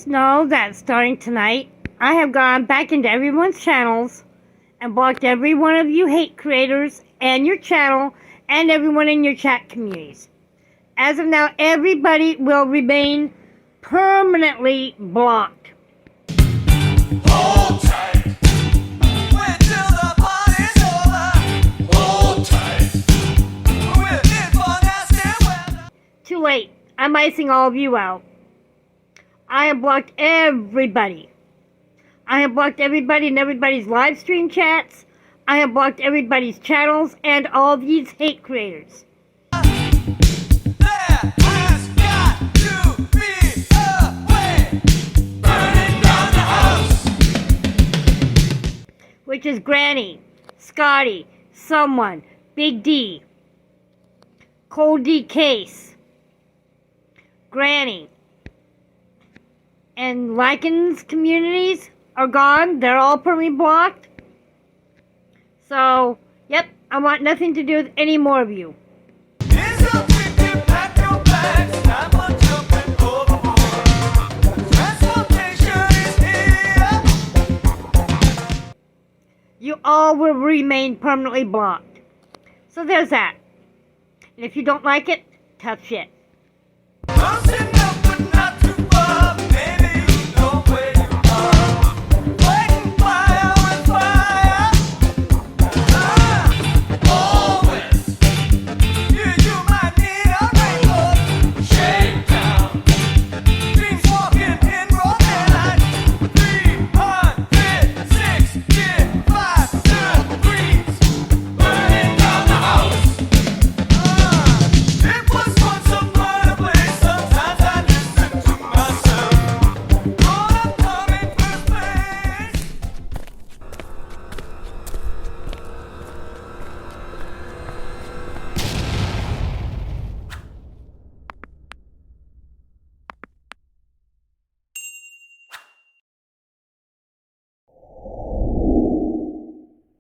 just know that starting tonight, I have gone back into everyone's channels and blocked every one of you hate creators and your channel and everyone in your chat communities. As of now, everybody will remain permanently blocked. Hold tight. Wait till the party's over. Hold tight. We're in for nasty weather. Too late. I'm icing all of you out. I have blocked everybody. I have blocked everybody in everybody's live stream chats. I have blocked everybody's channels and all these hate creators. There has got to be a way. Burning down the house. Which is Granny, Scotty, Someone, Big D, Cold D Case, Granny, and Lycan's communities are gone. They're all permanently blocked. So, yep, I want nothing to do with any more of you. It's a weekend, pack your bags. Time for jumping overboard. Transportation is here. You all will remain permanently blocked. So there's that. And if you don't like it, tough shit. I'm